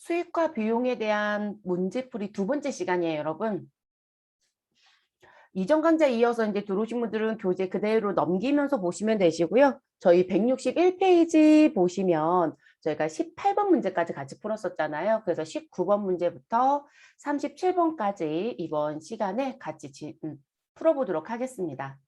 수익과 비용에 대한 문제풀이 두 번째 시간이에요, 여러분. 이전 강좌 이어서 이제 들어오신 분들은 교재 그대로 넘기면서 보시면 되시고요. 저희 161페이지 보시면 저희가 18번 문제까지 같이 풀었었잖아요. 그래서 19번 문제부터 37번까지 이번 시간에 같이 풀어보도록 하겠습니다.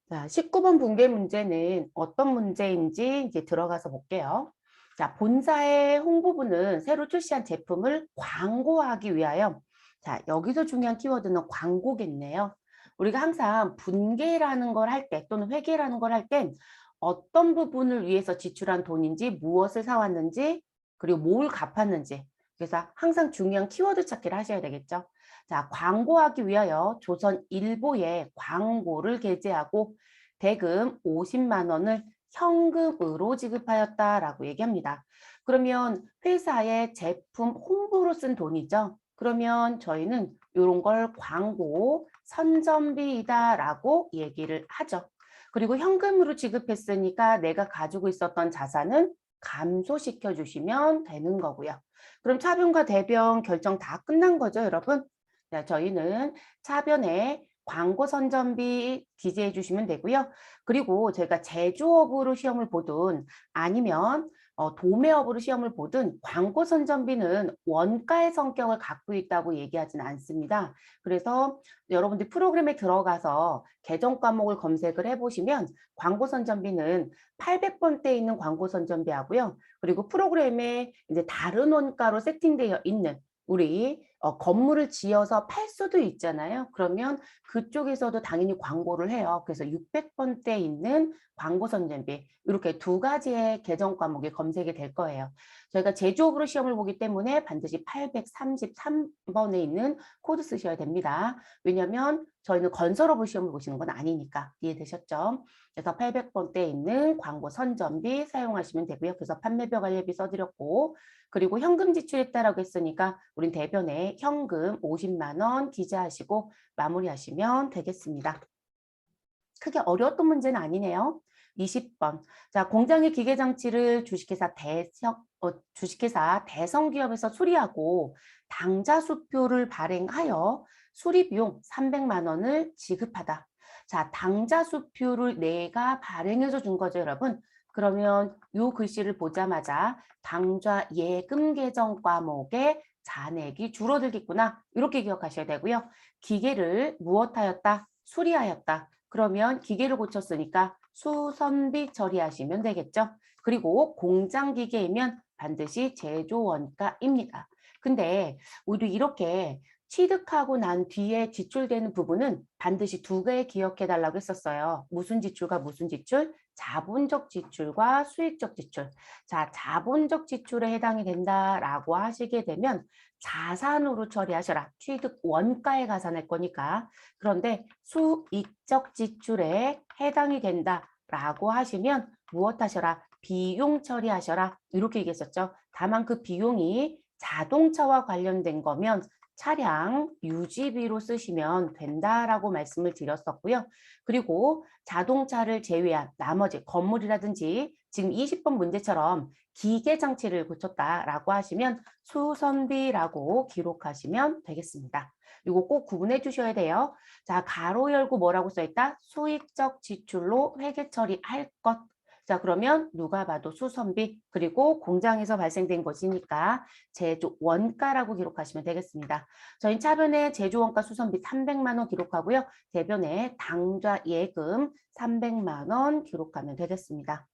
자, 19번 분계 문제는 어떤 문제인지 이제 들어가서 볼게요. 자, 본사의 홍보부는 새로 출시한 제품을 광고하기 위하여, 자, 여기서 중요한 키워드는 광고겠네요. 우리가 항상 분계라는 걸 할 때 또는 회계라는 걸 할 때 어떤 부분을 위해서 지출한 돈인지, 무엇을 사왔는지, 그리고 뭘 갚았는지. 그래서 항상 중요한 키워드 찾기를 하셔야 되겠죠. 자, 광고하기 위하여 조선일보에 광고를 게재하고 대금 50만 원을 현금으로 지급하였다라고 얘기합니다. 그러면 회사의 제품 홍보로 쓴 돈이죠. 그러면 저희는 이런 걸 광고 선전비이다라고 얘기를 하죠. 그리고 현금으로 지급했으니까 내가 가지고 있었던 자산은 감소시켜 주시면 되는 거고요. 그럼 차변과 대변 결정 다 끝난 거죠, 여러분? 자, 저희는 차변에 광고 선전비 기재해 주시면 되고요. 그리고 저희가 제조업으로 시험을 보든 아니면 도매업으로 시험을 보든 광고 선전비는 원가의 성격을 갖고 있다고 얘기하지는 않습니다. 그래서 여러분들 프로그램에 들어가서 계정 과목을 검색을 해보시면 광고 선전비는 800번대에 있는 광고 선전비하고요. 그리고 프로그램에 이제 다른 원가로 세팅되어 있는 우리 건물을 지어서 팔 수도 있잖아요. 그러면 그쪽에서도 당연히 광고를 해요. 그래서 600번대 있는 광고 선전비 이렇게 두 가지의 계정 과목이 검색이 될 거예요. 저희가 제조업으로 시험을 보기 때문에 반드시 833번에 있는 코드 쓰셔야 됩니다. 왜냐하면 저희는 건설업을 시험을 보시는 건 아니니까 이해되셨죠? 그래서 800번대에 있는 광고 선전비 사용하시면 되고요. 그래서 판매별 관리비 써드렸고 그리고 현금 지출했다라고 했으니까 우린 대변에 현금 50만 원 기재하시고 마무리하시면 되겠습니다. 크게 어려웠던 문제는 아니네요. 20번. 자, 공장의 기계장치를 주식회사 대성기업에서 수리하고 당좌수표를 발행하여 수리비용 300만 원을 지급하다. 자, 당좌수표를 내가 발행해서 준 거죠, 여러분. 그러면 이 글씨를 보자마자 당좌 예금 계정 과목에 잔액이 줄어들겠구나. 이렇게 기억하셔야 되고요. 기계를 무엇하였다? 수리하였다. 그러면 기계를 고쳤으니까 수선비 처리하시면 되겠죠. 그리고 공장 기계이면 반드시 제조 원가입니다. 근데 우리 이렇게 취득하고 난 뒤에 지출되는 부분은 반드시 두 개 기억해 달라고 했었어요. 무슨 지출과 무슨 지출? 자본적 지출과 수익적 지출. 자, 자본적 지출에 해당이 된다라고 하시게 되면 자산으로 처리하셔라. 취득 원가에 가산할 거니까. 그런데 수익적 지출에 해당이 된다라고 하시면 무엇 하셔라? 비용 처리하셔라. 이렇게 얘기했었죠. 다만 그 비용이 자동차와 관련된 거면 차량 유지비로 쓰시면 된다라고 말씀을 드렸었고요. 그리고 자동차를 제외한 나머지 건물이라든지 지금 20번 문제처럼 기계 장치를 고쳤다라고 하시면 수선비라고 기록하시면 되겠습니다. 이거 꼭 구분해 주셔야 돼요. 자, 가로 열고 뭐라고 써있다? 수익적 지출로 회계 처리할 것. 자, 그러면 누가 봐도 수선비 그리고 공장에서 발생된 것이니까 제조 원가라고 기록하시면 되겠습니다. 저희 차변에 제조 원가 수선비 300만 원 기록하고요. 대변에 당좌 예금 300만 원 기록하면 되겠습니다.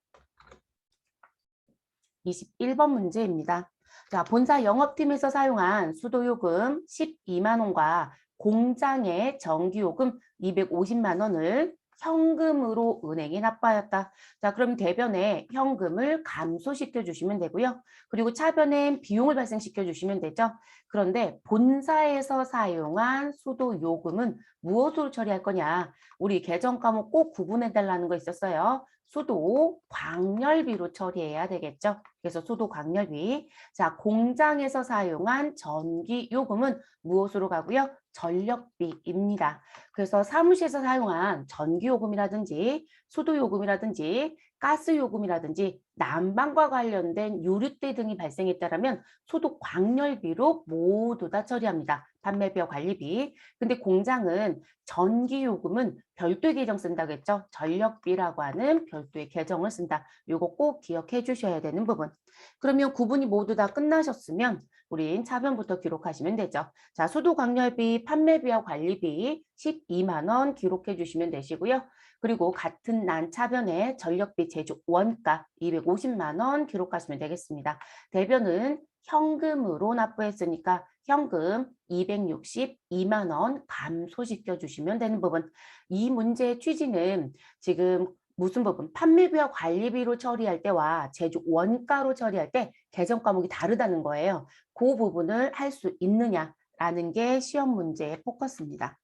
21번 문제입니다. 자, 본사 영업팀에서 사용한 수도요금 12만 원과 공장의 전기요금 250만 원을 현금으로 은행에 납부하였다. 자, 그럼 대변에 현금을 감소시켜 주시면 되고요. 그리고 차변에 비용을 발생시켜 주시면 되죠. 그런데 본사에서 사용한 수도요금은 무엇으로 처리할 거냐? 우리 계정 과목 꼭 구분해 달라는 거 있었어요. 수도 광열비로 처리해야 되겠죠. 그래서 수도 광열비. 자, 공장에서 사용한 전기 요금은 무엇으로 가고요? 전력비입니다. 그래서 사무실에서 사용한 전기요금이라든지 수도요금이라든지 가스요금이라든지 난방과 관련된 요르대 등이 발생했다면 소득 광열비로 모두 다 처리합니다. 판매비와 관리비. 근데 공장은 전기요금은 별도의 계정 쓴다고 했죠. 전력비라고 하는 별도의 계정을 쓴다. 요거 꼭 기억해 주셔야 되는 부분. 그러면 구분이 모두 다 끝나셨으면 우린 차변부터 기록하시면 되죠. 자, 수도광열비, 판매비와 관리비 12만 원 기록해 주시면 되시고요. 그리고 같은 난 차변에 전력비 제조 원가 250만 원 기록하시면 되겠습니다. 대변은 현금으로 납부했으니까 현금 262만 원 감소시켜 주시면 되는 부분. 이 문제의 취지는 지금 무슨 부분? 판매비와 관리비로 처리할 때와 제조 원가로 처리할 때 계정 과목이 다르다는 거예요. 그 부분을 할 수 있느냐라는 게 시험 문제의 포커스입니다.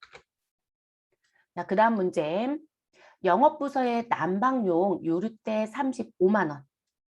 자, 그 다음 문제. 영업부서의 난방용 요르대 35만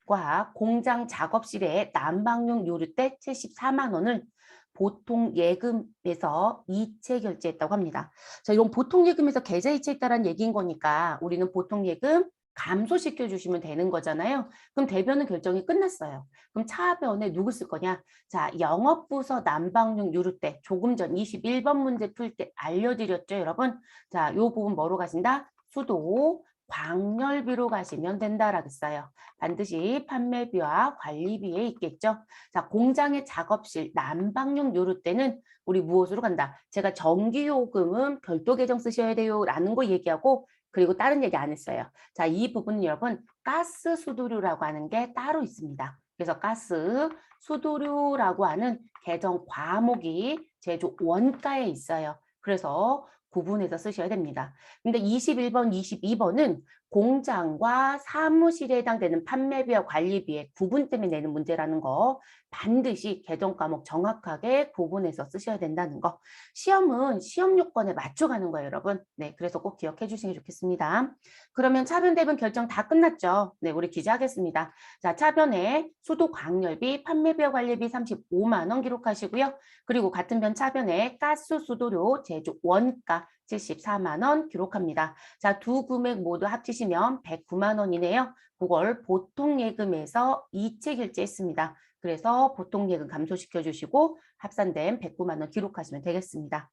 원과 공장 작업실의 난방용 요르대 74만 원을 보통 예금에서 이체 결제했다고 합니다. 자, 이런 보통 예금에서 계좌 이체했다는 얘기인 거니까 우리는 보통 예금 감소시켜 주시면 되는 거잖아요. 그럼 대변은 결정이 끝났어요. 그럼 차변에 누구 쓸 거냐? 자, 영업부서 난방용 요르대 조금 전 21번 문제 풀 때 알려드렸죠, 여러분? 자, 요 부분 뭐로 가신다? 수도 광열비로 가시면 된다라겠어요. 반드시 판매비와 관리비에 있겠죠. 자, 공장의 작업실 난방용 요르 때는 우리 무엇으로 간다? 제가 전기요금은 별도 계정 쓰셔야 돼요 라는 거 얘기하고 그리고 다른 얘기 안 했어요. 자, 이 부분은 여러분 가스 수도료라고 하는 게 따로 있습니다. 그래서 가스 수도료라고 하는 계정 과목이 제조 원가에 있어요. 그래서 구분해서 쓰셔야 됩니다. 근데 21번, 22번은 공장과 사무실에 해당되는 판매비와 관리비의 구분 때문에 내는 문제라는 거 반드시 계정 과목 정확하게 구분해서 쓰셔야 된다는 거. 시험은 시험 요건에 맞춰가는 거예요, 여러분. 네, 그래서 꼭 기억해 주시면 좋겠습니다. 그러면 차변 대변 결정 다 끝났죠? 네, 우리 기재하겠습니다. 자, 차변에 수도 광열비, 판매비와 관리비 35만 원 기록하시고요. 그리고 같은 변 차변에 가스 수도료 제조 원가 74만 원 기록합니다. 자, 두 금액 모두 합치시면 109만 원이네요. 그걸 보통 예금에서 이체 결제했습니다. 그래서 보통 예금 감소시켜 주시고 합산된 109만 원 기록하시면 되겠습니다.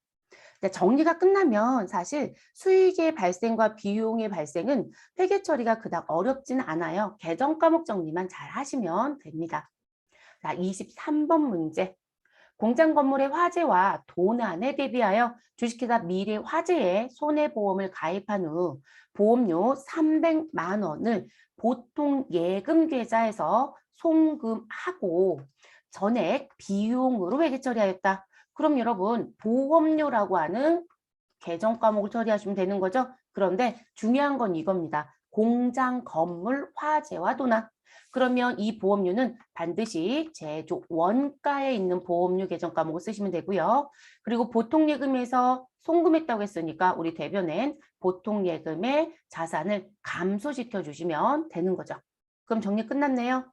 정리가 끝나면 사실 수익의 발생과 비용의 발생은 회계 처리가 그닥 어렵지는 않아요. 계정 과목 정리만 잘 하시면 됩니다. 자, 23번 문제. 공장 건물의 화재와 도난에 대비하여 주식회사 미래 화재에 손해보험을 가입한 후 보험료 300만 원을 보통 예금 계좌에서 송금하고 전액 비용으로 회계 처리하였다. 그럼 여러분 보험료라고 하는 계정 과목을 처리하시면 되는 거죠. 그런데 중요한 건 이겁니다. 공장 건물 화재와 도난. 그러면 이 보험료는 반드시 제조 원가에 있는 보험료 계정 과목을 쓰시면 되고요. 그리고 보통예금에서 송금했다고 했으니까 우리 대변엔 보통예금의 자산을 감소시켜 주시면 되는 거죠. 그럼 정리 끝났네요.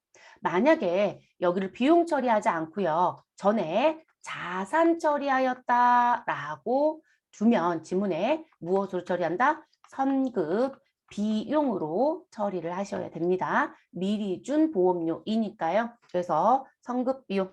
만약에 여기를 비용 처리하지 않고요. 전에 자산 처리하였다라고 주면 지문에 무엇으로 처리한다? 선급 비용으로 처리를 하셔야 됩니다. 미리 준 보험료이니까요. 그래서 선급 비용.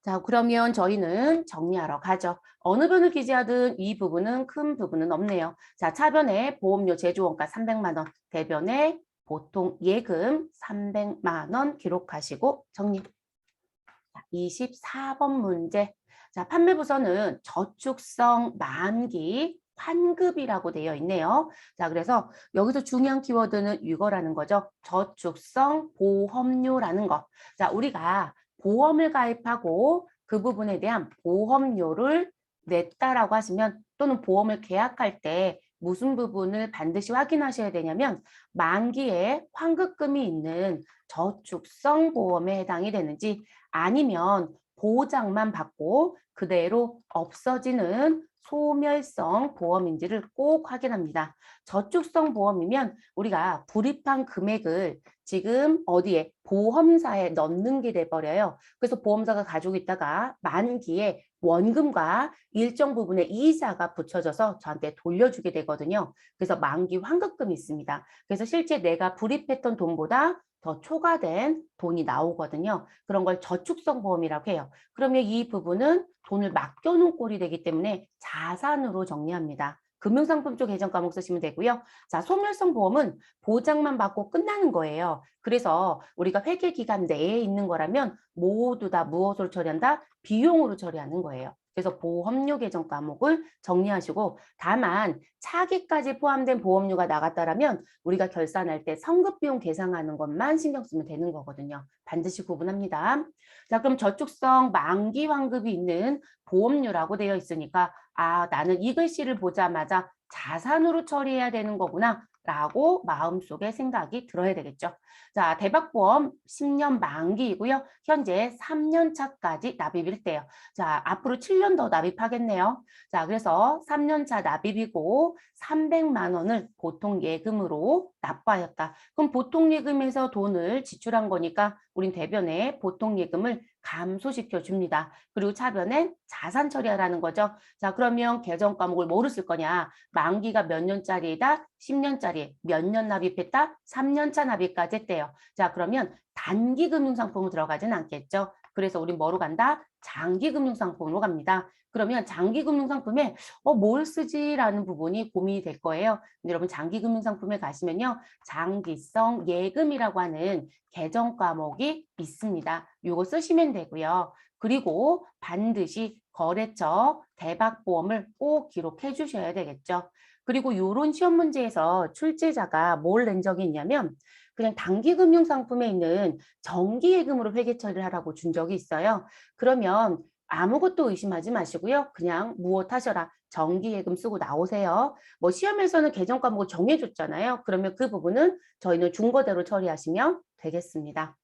자, 그러면 저희는 정리하러 가죠. 어느 변을 기재하든 이 부분은 큰 부분은 없네요. 자, 차변에 보험료 제조원가 300만 원, 대변에 보통 예금 300만 원 기록하시고 정리. 자, 24번 문제. 자, 판매부서는 저축성 만기 환급이라고 되어 있네요. 자, 그래서 여기서 중요한 키워드는 이거라는 거죠. 저축성 보험료라는 거. 자, 우리가 보험을 가입하고 그 부분에 대한 보험료를 냈다라고 하시면 또는 보험을 계약할 때 무슨 부분을 반드시 확인하셔야 되냐면 만기에 환급금이 있는 저축성 보험에 해당이 되는지 아니면 보장만 받고 그대로 없어지는 소멸성 보험인지를 꼭 확인합니다. 저축성 보험이면 우리가 불입한 금액을 지금 어디에 보험사에 넣는 게 돼버려요. 그래서 보험사가 가지고 있다가 만기에 원금과 일정 부분의 이자가 붙여져서 저한테 돌려주게 되거든요. 그래서 만기 환급금이 있습니다. 그래서 실제 내가 불입했던 돈보다 더 초과된 돈이 나오거든요. 그런 걸 저축성 보험이라고 해요. 그러면 이 부분은 돈을 맡겨놓은 꼴이 되기 때문에 자산으로 정리합니다. 금융상품 쪽 계정 과목 쓰시면 되고요. 자, 소멸성 보험은 보장만 받고 끝나는 거예요. 그래서 우리가 회계 기간 내에 있는 거라면 모두 다 무엇으로 처리한다? 비용으로 처리하는 거예요. 그래서 보험료 계정 과목을 정리하시고 다만 차기까지 포함된 보험료가 나갔다라면 우리가 결산할 때 성급비용 계상하는 것만 신경 쓰면 되는 거거든요. 반드시 구분합니다. 자, 그럼 저축성 만기 환급이 있는 보험료라고 되어 있으니까 아, 나는 이 글씨를 보자마자 자산으로 처리해야 되는 거구나 라고 마음속에 생각이 들어야 되겠죠. 자, 대박보험 10년 만기이고요. 현재 3년 차까지 납입일 때요. 자, 앞으로 7년 더 납입하겠네요. 자, 그래서 3년 차 납입이고 300만 원을 보통 예금으로 납부하였다. 그럼 보통 예금에서 돈을 지출한 거니까 우린 대변에 보통 예금을 감소시켜 줍니다. 그리고 차변엔 자산 처리하라는 거죠. 자, 그러면 계정 과목을 뭐로 쓸 거냐? 만기가 몇 년짜리이다? 10년짜리. 몇 년 납입했다? 3년 차 납입까지 했대요. 자, 그러면 단기 금융상품으로 들어가진 않겠죠. 그래서 우린 뭐로 간다? 장기 금융상품으로 갑니다. 그러면 장기 금융상품에 뭘 쓰지라는 부분이 고민이 될 거예요. 근데 여러분 장기 금융상품에 가시면요. 장기성 예금이라고 하는 계정 과목이 있습니다. 이거 쓰시면 되고요. 그리고 반드시 거래처 대박보험을 꼭 기록해 주셔야 되겠죠. 그리고 이런 시험 문제에서 출제자가 뭘 낸 적이 있냐면 그냥 단기 금융상품에 있는 정기예금으로 회계 처리를 하라고 준 적이 있어요. 그러면 아무것도 의심하지 마시고요. 그냥 무엇 하셔라. 정기예금 쓰고 나오세요. 뭐 시험에서는 계정 과목을 정해줬잖아요. 그러면 그 부분은 저희는 준 거대로 처리하시면 되겠습니다.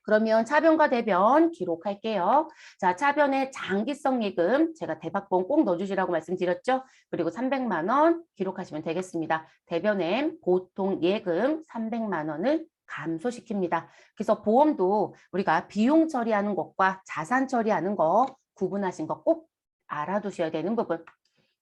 그러면 차변과 대변 기록할게요. 자, 차변에 장기성 예금 제가 대박보험 꼭 넣어주시라고 말씀드렸죠. 그리고 300만 원 기록하시면 되겠습니다. 대변엔 보통 예금 300만 원을 감소시킵니다. 그래서 보험도 우리가 비용 처리하는 것과 자산 처리하는 거 구분하신 거 꼭 알아두셔야 되는 부분.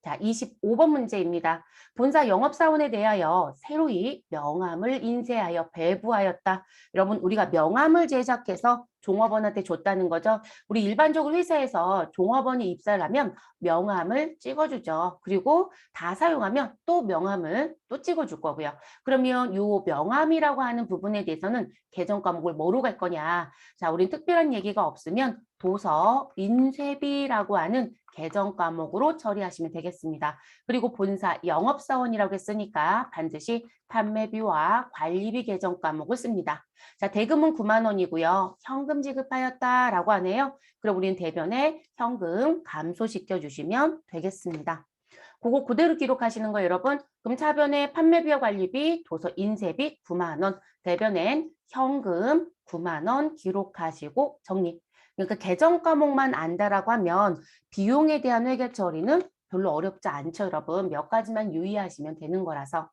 자, 25번 문제입니다. 본사 영업사원에 대하여 새로이 명함을 인쇄하여 배부하였다. 여러분, 우리가 명함을 제작해서 종업원한테 줬다는 거죠. 우리 일반적으로 회사에서 종업원이 입사를 하면 명함을 찍어주죠. 그리고 다 사용하면 또 명함을 또 찍어줄 거고요. 그러면 이 명함이라고 하는 부분에 대해서는 계정 과목을 뭐로 갈 거냐. 자, 우린 특별한 얘기가 없으면 도서 인쇄비라고 하는 계정 과목으로 처리하시면 되겠습니다. 그리고 본사 영업사원이라고 했으니까 반드시 판매비와 관리비 계정 과목을 씁니다. 자, 대금은 9만 원이고요. 현금 지급하였다라고 하네요. 그럼 우리는 대변에 현금 감소시켜 주시면 되겠습니다. 그거 그대로 기록하시는 거예요, 여러분. 그럼 차변에 판매비와 관리비, 도서 인쇄비 9만 원, 대변엔 현금 9만 원 기록하시고 정리. 그러니까 계정 과목만 안다라고 하면 비용에 대한 회계 처리는 별로 어렵지 않죠, 여러분. 몇 가지만 유의하시면 되는 거라서.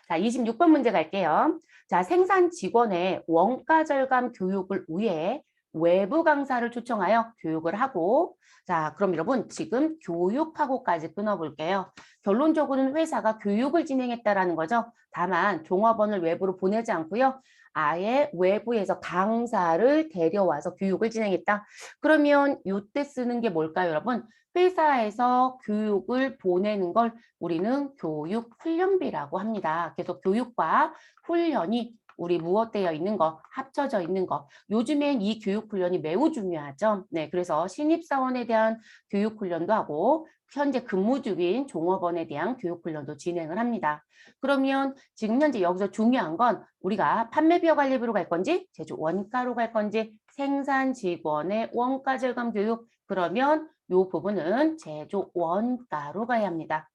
자, 26번 문제 갈게요. 자, 생산 직원의 원가 절감 교육을 위해 외부 강사를 초청하여 교육을 하고 자, 그럼 여러분 지금 교육하고까지 끊어볼게요. 결론적으로는 회사가 교육을 진행했다라는 거죠. 다만 종업원을 외부로 보내지 않고요. 아예 외부에서 강사를 데려와서 교육을 진행했다. 그러면 이때 쓰는 게 뭘까요, 여러분? 회사에서 교육을 보내는 걸 우리는 교육훈련비라고 합니다. 그래서 교육과 훈련이 우리 무엇되어 있는 거, 합쳐져 있는 거. 요즘엔 이 교육훈련이 매우 중요하죠. 네, 그래서 신입사원에 대한 교육훈련도 하고 현재 근무 중인 종업원에 대한 교육훈련도 진행을 합니다. 그러면 지금 현재 여기서 중요한 건 우리가 판매비와 관리비로 갈 건지 제조 원가로 갈 건지 생산 직원의 원가 절감 교육 그러면 이 부분은 제조 원가로 가야 합니다.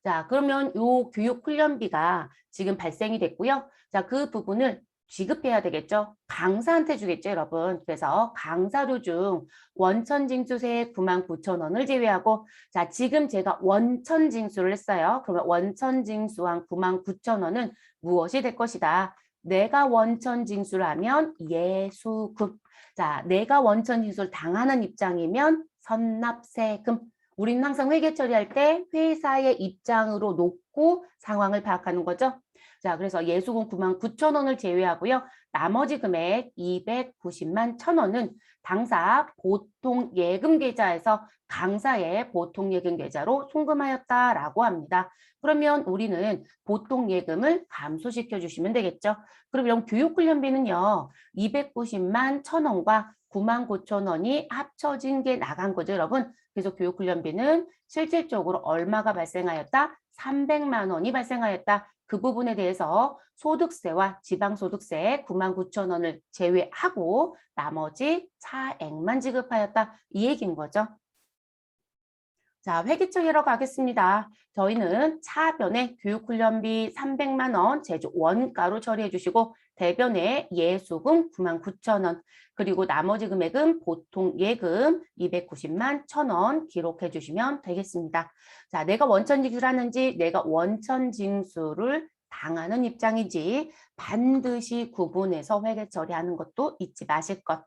자, 그러면 이 교육 훈련비가 지금 발생이 됐고요. 자, 그 부분을 지급해야 되겠죠. 강사한테 주겠죠, 여러분. 그래서 강사료 중 원천징수세 99,000원을 제외하고 자, 지금 제가 원천징수를 했어요. 그러면 원천징수한 99,000원은 무엇이 될 것이다? 내가 원천징수를 하면 예수금. 자, 내가 원천징수를 당하는 입장이면 선납세금. 우리는 항상 회계 처리할 때 회사의 입장으로 놓고 상황을 파악하는 거죠. 자, 그래서 예수금 99,000원을 제외하고요. 나머지 금액 290만 1,000원은 당사 보통 예금 계좌에서 강사의 보통 예금 계좌로 송금하였다라고 합니다. 그러면 우리는 보통 예금을 감소시켜 주시면 되겠죠. 그럼 이런 교육훈련비는요. 290만 1,000원과 99,000원이 합쳐진 게 나간 거죠, 여러분. 그래서 교육훈련비는 실질적으로 얼마가 발생하였다? 300만 원이 발생하였다. 그 부분에 대해서 소득세와 지방소득세 99,000원을 제외하고 나머지 차액만 지급하였다. 이 얘기인 거죠. 자, 회계처리하러 가겠습니다. 저희는 차변에 교육훈련비 300만 원 제조 원가로 처리해 주시고 대변에 예수금 99,000원 그리고 나머지 금액은 보통 예금 290만 1,000원 기록해 주시면 되겠습니다. 자, 내가 원천징수를 하는지 내가 원천징수를 당하는 입장인지 반드시 구분해서 회계 처리하는 것도 잊지 마실 것.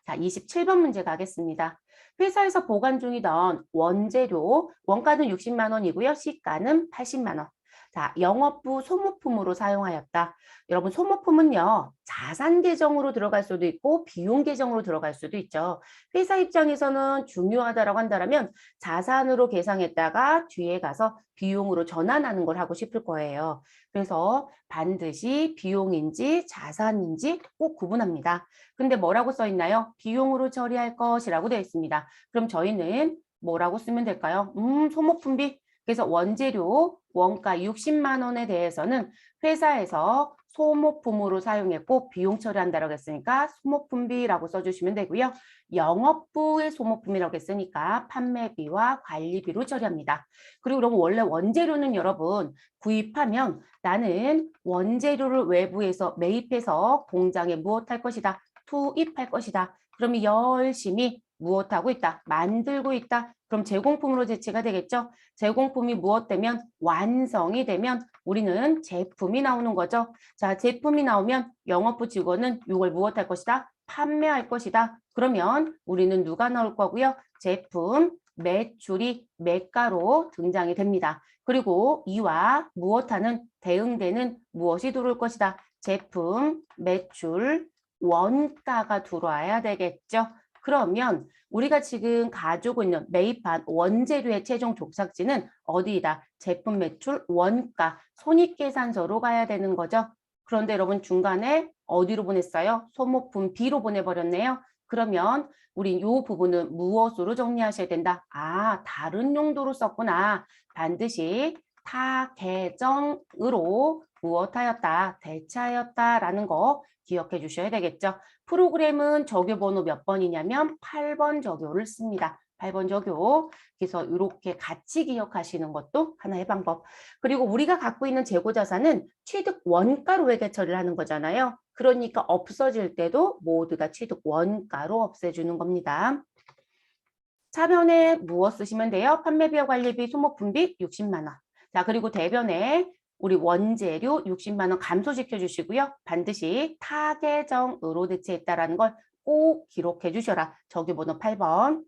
자, 27번 문제 가겠습니다. 회사에서 보관 중이던 원재료, 원가는 60만 원이고요. 시가는 80만 원. 자, 영업부 소모품으로 사용하였다. 여러분, 소모품은요, 자산 계정으로 들어갈 수도 있고, 비용 계정으로 들어갈 수도 있죠. 회사 입장에서는 중요하다라고 한다면 자산으로 계상했다가 뒤에 가서 비용으로 전환하는 걸 하고 싶을 거예요. 그래서 반드시 비용인지 자산인지 꼭 구분합니다. 근데 뭐라고 써 있나요? 비용으로 처리할 것이라고 되어 있습니다. 그럼 저희는 뭐라고 쓰면 될까요? 소모품비. 그래서 원재료 원가 60만 원에 대해서는 회사에서 소모품으로 사용했고 비용 처리한다라고 했으니까 소모품비라고 써주시면 되고요. 영업부의 소모품이라고 했으니까 판매비와 관리비로 처리합니다. 그리고 그럼 원래 원재료는 여러분 구입하면 나는 원재료를 외부에서 매입해서 공장에 무엇할 것이다? 투입할 것이다. 그러면 열심히 무엇하고 있다? 만들고 있다. 그럼 제공품으로 대체가 되겠죠? 제공품이 무엇 되면 완성이 되면 우리는 제품이 나오는 거죠. 자, 제품이 나오면 영업부 직원은 이걸 무엇할 것이다? 판매할 것이다. 그러면 우리는 누가 나올 거고요? 제품, 매출이 매가로 등장이 됩니다. 그리고 이와 무엇하는 대응되는 무엇이 들어올 것이다? 제품, 매출, 원가가 들어와야 되겠죠. 그러면 우리가 지금 가지고 있는 매입한 원재료의 최종 종착지는 어디이다? 제품 매출 원가 손익계산서로 가야 되는 거죠. 그런데 여러분 중간에 어디로 보냈어요? 소모품 B로 보내버렸네요. 그러면 우리 이 부분은 무엇으로 정리하셔야 된다? 아, 다른 용도로 썼구나. 반드시 타 계정으로 무엇하였다? 대체하였다라는 거 기억해 주셔야 되겠죠. 프로그램은 적요 번호 몇 번이냐면 8번 적요를 씁니다. 8번 적요. 그래서 이렇게 같이 기억하시는 것도 하나의 방법. 그리고 우리가 갖고 있는 재고자산은 취득 원가로 회계 처리를 하는 거잖아요. 그러니까 없어질 때도 모두 다 취득 원가로 없애주는 겁니다. 차변에 무엇 쓰시면 돼요? 판매비와 관리비, 소모품비 60만 원. 자, 그리고 대변에 우리 원재료 60만 원 감소시켜 주시고요. 반드시 타계정으로 대체했다라는 걸 꼭 기록해 주셔라. 적요번호 8번.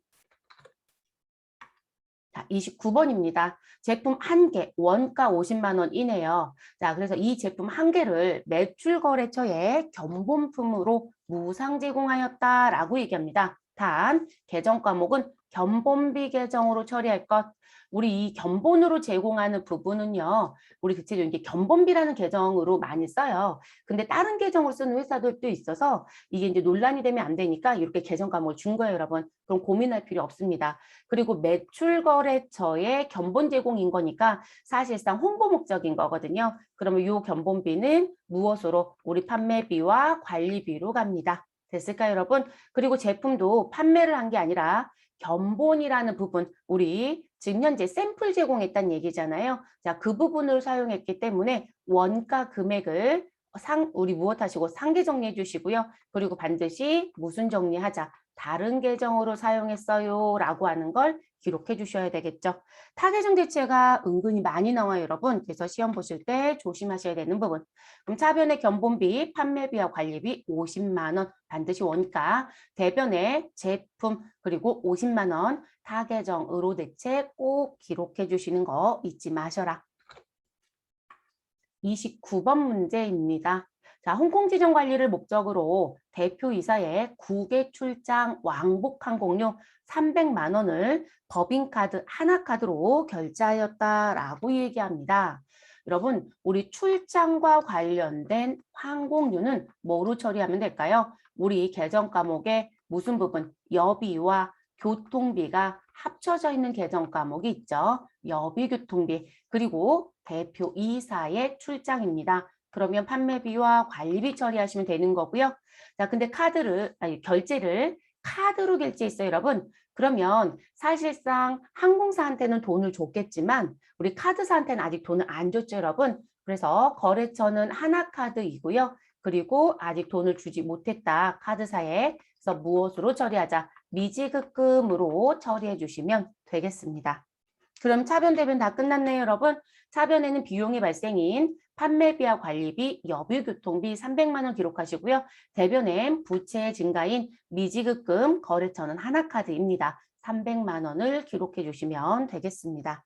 자, 29번입니다. 제품 한 개, 원가 50만 원 이내요. 자, 그래서 이 제품 한 개를 매출거래처에 견본품으로 무상 제공하였다라고 얘기합니다. 단, 계정 과목은 견본비 계정으로 처리할 것. 우리 이 견본으로 제공하는 부분은요. 우리 대체적으로 이게 견본비라는 계정으로 많이 써요. 근데 다른 계정으로 쓰는 회사들도 있어서 이게 이제 논란이 되면 안 되니까 이렇게 계정 과목을 준 거예요, 여러분. 그럼 고민할 필요 없습니다. 그리고 매출거래처의 견본 제공인 거니까 사실상 홍보 목적인 거거든요. 그러면 이 견본비는 무엇으로? 우리 판매비와 관리비로 갑니다. 됐을까요, 여러분? 그리고 제품도 판매를 한 게 아니라 견본이라는 부분, 우리 지금 현재 샘플 제공했다는 얘기잖아요. 자, 그 부분을 사용했기 때문에 원가 금액을 우리 무엇 하시고 상계 정리해 주시고요. 그리고 반드시 무슨 정리하자. 다른 계정으로 사용했어요 라고 하는 걸 기록해 주셔야 되겠죠. 타계정 대체가 은근히 많이 나와요, 여러분. 그래서 시험 보실 때 조심하셔야 되는 부분. 그럼 차변의 견본비, 판매비와 관리비 50만 원 반드시 원가, 대변의 제품 그리고 50만 원 타계정으로 대체 꼭 기록해 주시는 거 잊지 마셔라. 29번 문제입니다. 자, 홍콩지점 관리를 목적으로 대표이사의 국외 출장 왕복 항공료 300만 원을 법인카드 하나카드로 결제하였다라고 얘기합니다. 여러분, 우리 출장과 관련된 항공료는 뭐로 처리하면 될까요? 우리 계정 과목에 무슨 부분? 여비와 교통비가 합쳐져 있는 계정 과목이 있죠. 여비 교통비. 그리고 대표이사의 출장입니다. 그러면 판매비와 관리비 처리하시면 되는 거고요. 자, 근데 결제를 카드로 결제했어요, 여러분. 그러면 사실상 항공사한테는 돈을 줬겠지만 우리 카드사한테는 아직 돈을 안 줬죠, 여러분. 그래서 거래처는 하나카드이고요. 그리고 아직 돈을 주지 못했다, 카드사에. 그래서 무엇으로 처리하자? 미지급금으로 처리해 주시면 되겠습니다. 그럼 차변, 대변 다 끝났네요, 여러분. 차변에는 비용이 발생인 판매비와 관리비, 여비교통비 300만 원 기록하시고요. 대변엔 부채 증가인 미지급금, 거래처는 하나카드입니다. 300만 원을 기록해 주시면 되겠습니다.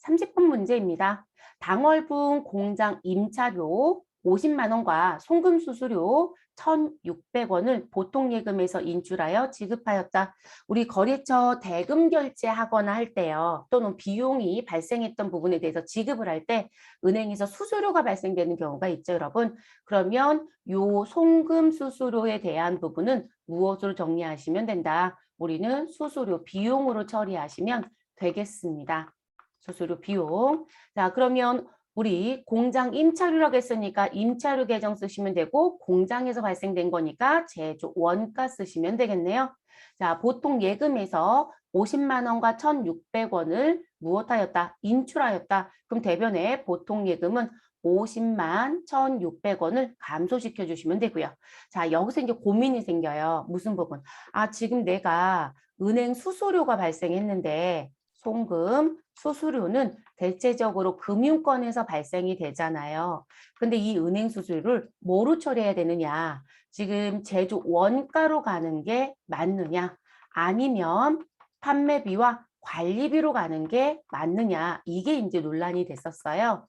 30번 문제입니다. 당월분 공장 임차료 50만 원과 송금 수수료 1,600원을 보통 예금에서 인출하여 지급하였다. 우리 거래처 대금 결제하거나 할 때요. 또는 비용이 발생했던 부분에 대해서 지급을 할 때 은행에서 수수료가 발생되는 경우가 있죠, 여러분. 그러면 요 송금 수수료에 대한 부분은 무엇으로 정리하시면 된다? 우리는 수수료 비용으로 처리하시면 되겠습니다. 수수료 비용. 자, 그러면 우리 공장 임차료라고 했으니까 임차료 계정 쓰시면 되고 공장에서 발생된 거니까 제조 원가 쓰시면 되겠네요. 자, 보통 예금에서 50만 원과 1,600원을 무엇하였다? 인출하였다. 그럼 대변에 보통 예금은 50만 1,600원을 감소시켜 주시면 되고요. 자, 여기서 이제 고민이 생겨요. 무슨 부분? 아, 지금 내가 은행 수수료가 발생했는데 송금, 수수료는 대체적으로 금융권에서 발생이 되잖아요. 근데 이 은행 수수료를 뭐로 처리해야 되느냐? 지금 제조 원가로 가는 게 맞느냐? 아니면 판매비와 관리비로 가는 게 맞느냐? 이게 이제 논란이 됐었어요.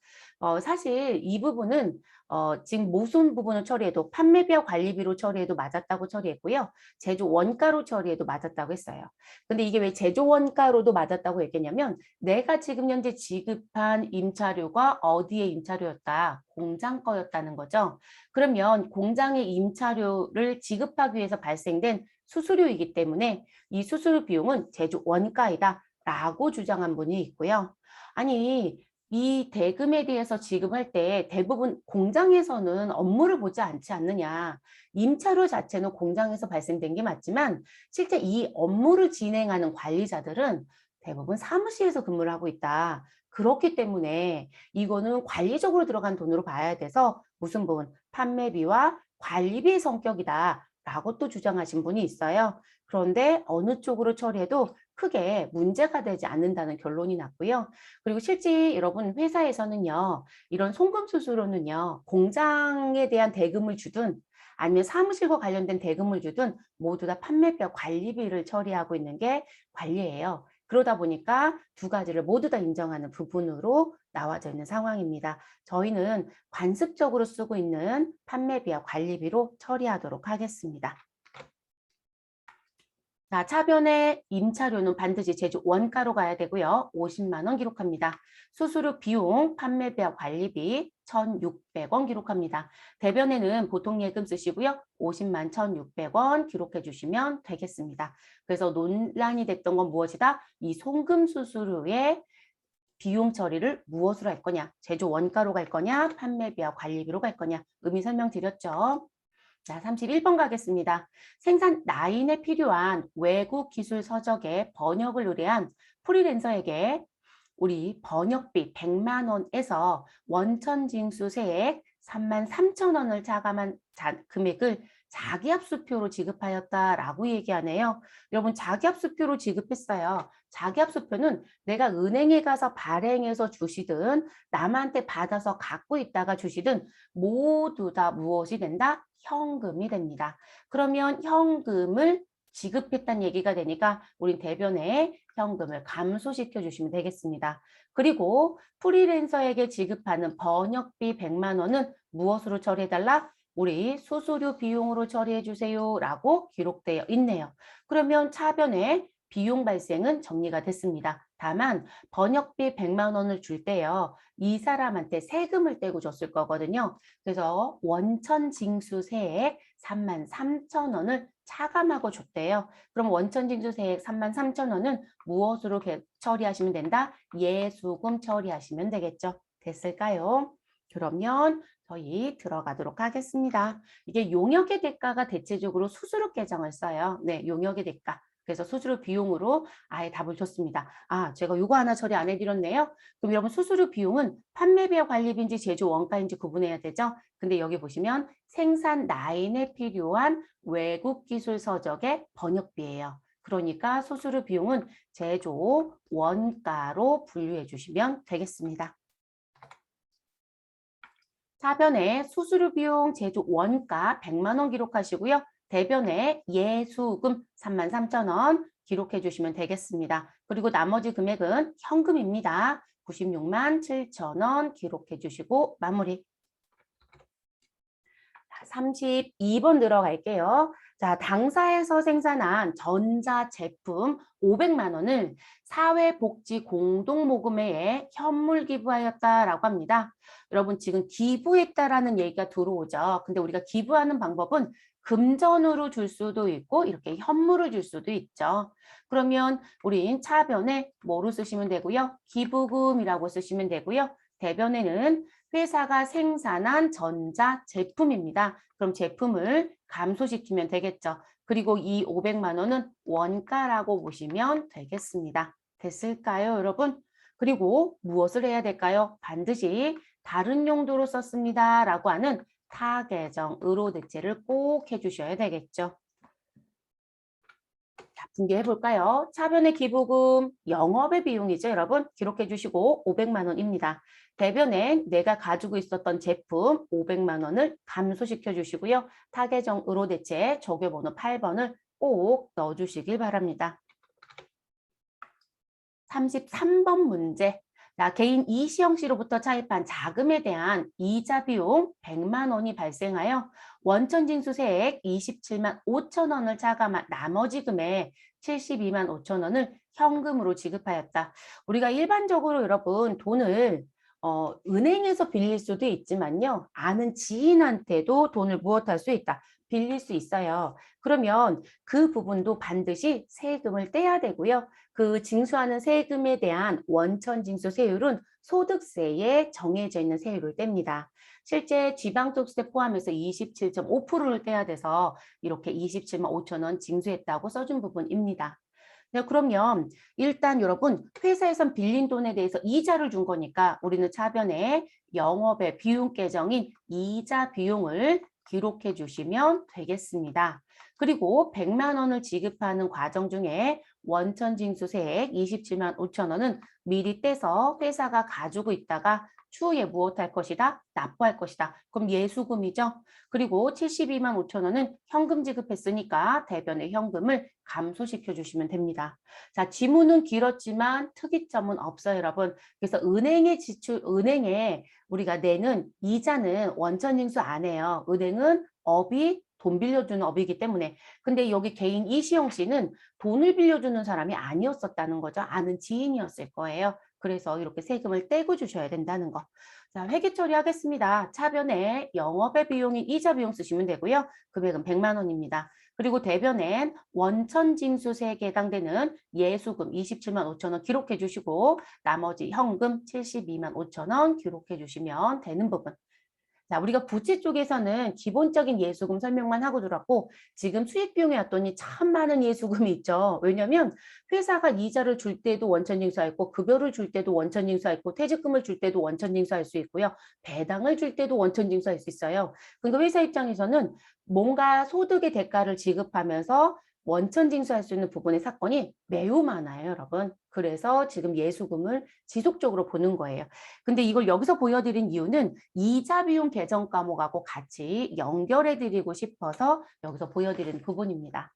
사실 이 부분은 지금 모순 부분을 처리해도 판매비와 관리비로 처리해도 맞았다고 처리했고요. 제조 원가로 처리해도 맞았다고 했어요. 근데 이게 왜 제조 원가로도 맞았다고 얘기했냐면 내가 지금 현재 지급한 임차료가 어디의 임차료였다? 공장 거였다는 거죠. 그러면 공장의 임차료를 지급하기 위해서 발생된 수수료이기 때문에 이 수수료 비용은 제조 원가이다 라고 주장한 분이 있고요. 아니, 이 대금에 대해서 지급할 때 대부분 공장에서는 업무를 보지 않지 않느냐. 임차료 자체는 공장에서 발생된 게 맞지만 실제 이 업무를 진행하는 관리자들은 대부분 사무실에서 근무를 하고 있다. 그렇기 때문에 이거는 관리적으로 들어간 돈으로 봐야 돼서 무슨 부분? 판매비와 관리비의 성격이다. 라고 또 주장하신 분이 있어요. 그런데 어느 쪽으로 처리해도 크게 문제가 되지 않는다는 결론이 났고요. 그리고 실제 여러분 회사에서는요. 이런 송금 수수료는요. 공장에 대한 대금을 주든 아니면 사무실과 관련된 대금을 주든 모두 다 판매비와 관리비를 처리하고 있는 게 관리예요. 그러다 보니까 두 가지를 모두 다 인정하는 부분으로 나와져 있는 상황입니다. 저희는 관습적으로 쓰고 있는 판매비와 관리비로 처리하도록 하겠습니다. 자, 차변의 임차료는 반드시 제조 원가로 가야 되고요. 50만 원 기록합니다. 수수료 비용, 판매비와 관리비 1,600원 기록합니다. 대변에는 보통 예금 쓰시고요. 50만 1,600원 기록해 주시면 되겠습니다. 그래서 논란이 됐던 건 무엇이다? 이 송금 수수료의 비용 처리를 무엇으로 할 거냐? 제조 원가로 갈 거냐? 판매비와 관리비로 갈 거냐? 의미 설명드렸죠. 자, 31번 가겠습니다. 생산 라인에 필요한 외국 기술 서적의 번역을 의뢰한 프리랜서에게 우리 번역비 100만 원에서 원천징수세액 33,000원을 차감한 금액을 자기압수표로 지급하였다라고 얘기하네요. 여러분 자기압수표로 지급했어요. 자기압수표는 내가 은행에 가서 발행해서 주시든 남한테 받아서 갖고 있다가 주시든 모두 다 무엇이 된다? 현금이 됩니다. 그러면 현금을 지급했다는 얘기가 되니까 우린 대변에 현금을 감소시켜 주시면 되겠습니다. 그리고 프리랜서에게 지급하는 번역비 100만 원은 무엇으로 처리해달라? 우리 수수료 비용으로 처리해 주세요 라고 기록되어 있네요. 그러면 차변에 비용 발생은 정리가 됐습니다. 다만 번역비 100만 원을 줄 때요. 이 사람한테 세금을 떼고 줬을 거거든요. 그래서 원천징수세액 33,000원을 차감하고 줬대요. 그럼 원천징수세액 33,000원은 무엇으로 처리하시면 된다? 예수금 처리하시면 되겠죠. 됐을까요? 그러면 저희 들어가도록 하겠습니다. 이게 용역의 대가가 대체적으로 수수료 계정을 써요. 네, 용역의 대가. 그래서 수수료 비용으로 아예 답을 줬습니다. 아, 제가 요거 하나 처리 안 해드렸네요. 그럼 여러분 수수료 비용은 판매비와 관리비인지 제조 원가인지 구분해야 되죠. 근데 여기 보시면 생산 라인에 필요한 외국 기술 서적의 번역비예요. 그러니까 수수료 비용은 제조 원가로 분류해 주시면 되겠습니다. 사변에 수수료 비용 제조 원가 100만 원 기록하시고요. 대변에 예수금 33,000원 기록해 주시면 되겠습니다. 그리고 나머지 금액은 현금입니다. 96만 7천원 기록해 주시고 마무리. 32번 들어갈게요. 자, 당사에서 생산한 전자제품 500만 원을 사회복지공동모금회에 현물 기부하였다라고 합니다. 여러분 지금 기부했다라는 얘기가 들어오죠. 근데 우리가 기부하는 방법은 금전으로 줄 수도 있고 이렇게 현물을 줄 수도 있죠. 그러면 우린 차변에 뭐로 쓰시면 되고요. 기부금이라고 쓰시면 되고요. 대변에는 회사가 생산한 전자제품입니다. 그럼 제품을 감소시키면 되겠죠. 그리고 이 500만 원은 원가라고 보시면 되겠습니다. 됐을까요, 여러분? 그리고 무엇을 해야 될까요? 반드시 다른 용도로 썼습니다. 라고 하는 타계정,으로 대체를 꼭 해주셔야 되겠죠. 자, 분개해 볼까요? 차변의 기부금, 영업의 비용이죠, 여러분. 기록해 주시고 500만 원입니다. 대변엔 내가 가지고 있었던 제품 500만 원을 감소시켜 주시고요. 타계정,으로 대체 조교번호 8번을 꼭 넣어주시길 바랍니다. 33번 문제. 자, 개인 이시영 씨로부터 차입한 자금에 대한 이자 비용 100만 원이 발생하여 원천징수세액 27만 5천 원을 차감한 나머지 금액 72만 5천 원을 현금으로 지급하였다. 우리가 일반적으로 여러분 돈을 은행에서 빌릴 수도 있지만요. 아는 지인한테도 돈을 무엇할 수 있다. 빌릴 수 있어요. 그러면 그 부분도 반드시 세금을 떼야 되고요. 그 징수하는 세금에 대한 원천징수 세율은 소득세에 정해져 있는 세율을 뗍니다. 실제 지방소득세 포함해서 27.5%를 떼야 돼서 이렇게 27만 5천 원 징수했다고 써준 부분입니다. 네, 그러면 일단 여러분 회사에선 빌린 돈에 대해서 이자를 준 거니까 우리는 차변에 영업의 비용 계정인 이자 비용을 기록해 주시면 되겠습니다. 그리고 100만 원을 지급하는 과정 중에 원천징수세액 27만 5천 원은 미리 떼서 회사가 가지고 있다가 추후에 무엇할 것이다? 납부할 것이다. 그럼 예수금이죠. 그리고 72만 5천 원은 현금 지급했으니까 대변의 현금을 감소시켜 주시면 됩니다. 자, 지문은 길었지만 특이점은 없어요, 여러분. 그래서 은행에 우리가 내는 이자는 원천징수 안 해요. 은행은 업이 돈 빌려주는 업이기 때문에. 근데 여기 개인 이시영 씨는 돈을 빌려주는 사람이 아니었었다는 거죠. 아는 지인이었을 거예요. 그래서 이렇게 세금을 떼고 주셔야 된다는 거. 자, 회계 처리하겠습니다. 차변에 영업의 비용인 이자 비용 쓰시면 되고요. 금액은 100만 원입니다. 그리고 대변엔 원천징수세액에 해당되는 예수금 27만 5천 원 기록해 주시고 나머지 현금 72만 5천 원 기록해 주시면 되는 부분. 자, 우리가 부채 쪽에서는 기본적인 예수금 설명만 하고 들었고 지금 수익 비용에 왔더니 참 많은 예수금이 있죠. 왜냐하면 회사가 이자를 줄 때도 원천 징수했고 급여를 줄 때도 원천 징수했고 퇴직금을 줄 때도 원천 징수할 수 있고요. 배당을 줄 때도 원천 징수할 수 있어요. 그러니까 회사 입장에서는 뭔가 소득의 대가를 지급하면서 원천 징수할 수 있는 부분의 사건이 매우 많아요, 여러분. 그래서 지금 예수금을 지속적으로 보는 거예요. 근데 이걸 여기서 보여드린 이유는 이자 비용 계정 과목하고 같이 연결해 드리고 싶어서 여기서 보여드리는 부분입니다.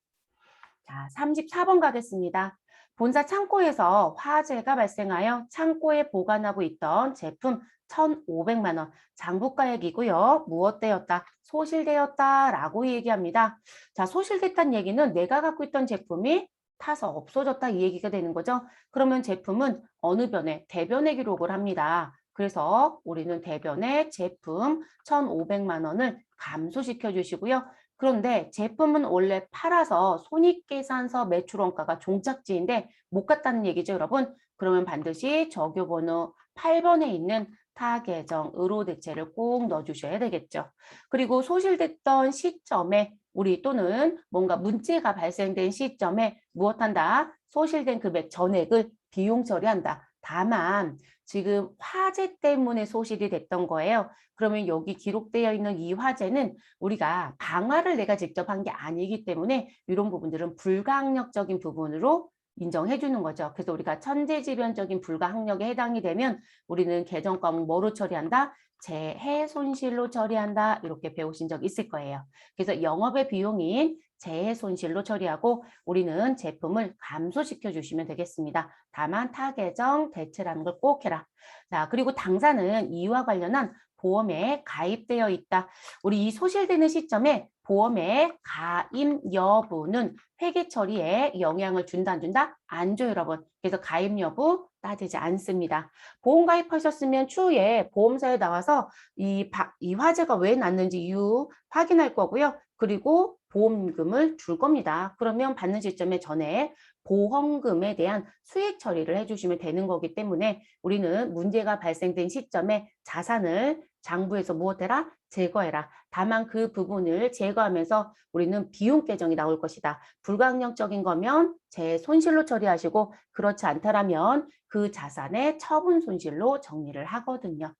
자, 34번 가겠습니다. 본사 창고에서 화재가 발생하여 창고에 보관하고 있던 제품 1,500만 원 장부가액이고요. 무엇되었다? 소실되었다 라고 얘기합니다. 자, 소실됐다는 얘기는 내가 갖고 있던 제품이 타서 없어졌다 이 얘기가 되는 거죠. 그러면 제품은 어느 변에? 대변에 기록을 합니다. 그래서 우리는 대변에 제품 1,500만 원을 감소시켜 주시고요. 그런데 제품은 원래 팔아서 손익계산서 매출원가가 종착지인데 못 갔다는 얘기죠, 여러분. 그러면 반드시 적요번호 8번에 있는 타 계정 의로 대체를 꼭 넣어주셔야 되겠죠. 그리고 소실됐던 시점에 우리 또는 뭔가 문제가 발생된 시점에 무엇한다? 소실된 금액 전액을 비용 처리한다. 다만 지금 화재 때문에 소실이 됐던 거예요. 그러면 여기 기록되어 있는 이 화재는 우리가 방화를 내가 직접 한 게 아니기 때문에 이런 부분들은 불가항력적인 부분으로 인정해 주는 거죠. 그래서 우리가 천재지변적인 불가항력에 해당이 되면 우리는 계정 과목 뭐로 처리한다? 재해 손실로 처리한다. 이렇게 배우신 적 있을 거예요. 그래서 영업의 비용인 재해 손실로 처리하고 우리는 제품을 감소시켜 주시면 되겠습니다. 다만 타 계정 대체라는 걸 꼭 해라. 자, 그리고 당사는 이와 관련한 보험에 가입되어 있다. 우리 이 소실되는 시점에 보험의 가입 여부는 회계 처리에 영향을 준다, 안 준다? 안 줘요, 여러분. 그래서 가입 여부 따지지 않습니다. 보험 가입하셨으면 추후에 보험사에 나와서 이 화재가 왜 났는지 이유 확인할 거고요. 그리고 보험금을 줄 겁니다. 그러면 받는 시점에 전에 보험금에 대한 수익 처리를 해주시면 되는 거기 때문에 우리는 문제가 발생된 시점에 자산을 장부에서 무엇해라? 제거해라. 다만 그 부분을 제거하면서 우리는 비용 계정이 나올 것이다. 불가항력적인 거면 제 손실로 처리하시고 그렇지 않다라면 그 자산의 처분 손실로 정리를 하거든요.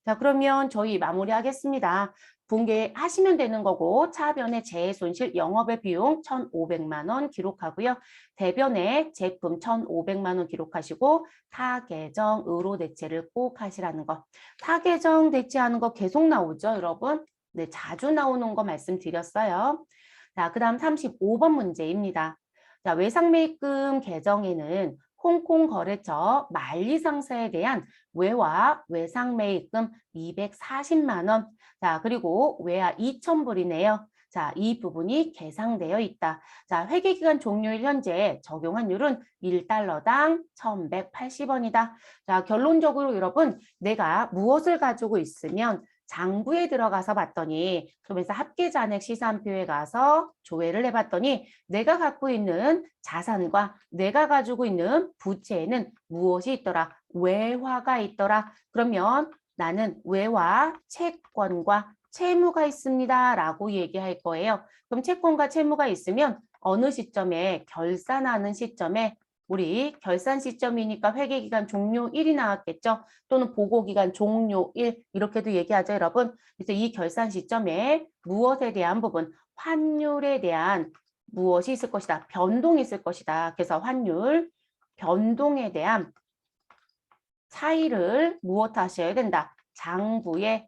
자, 그러면 저희 마무리하겠습니다. 분개하시면 되는 거고 차변에 재해 손실 영업의 비용 1,500만 원 기록하고요. 대변에 제품 1,500만 원 기록하시고 타 계정 의로 대체를 꼭 하시라는 거. 타 계정 대체하는 거 계속 나오죠, 여러분? 네, 자주 나오는 거 말씀드렸어요. 자, 그다음 35번 문제입니다. 자, 외상매입금 계정에는 홍콩 거래처 만리상사에 대한 외화 외상매입금 240만 원. 자, 그리고 외화 2,000불이네요. 자, 이 부분이 계상되어 있다. 자, 회계기간 종료일 현재 적용 환율은 1달러당 1,180원이다. 자, 결론적으로 여러분, 내가 무엇을 가지고 있으면 장부에 들어가서 봤더니 소비자 합계잔액 시산표에 가서 조회를 해봤더니 내가 갖고 있는 자산과 내가 가지고 있는 부채에는 무엇이 있더라? 외화가 있더라. 그러면 나는 외화, 채권과 채무가 있습니다. 라고 얘기할 거예요. 그럼 채권과 채무가 있으면 어느 시점에 결산하는 시점에 우리 결산 시점이니까 회계기간 종료일이 나왔겠죠. 또는 보고기간 종료일 이렇게도 얘기하죠, 여러분. 그래서 이 결산 시점에 무엇에 대한 부분, 환율에 대한 무엇이 있을 것이다. 변동이 있을 것이다. 그래서 환율, 변동에 대한 차이를 무엇 하셔야 된다. 장부에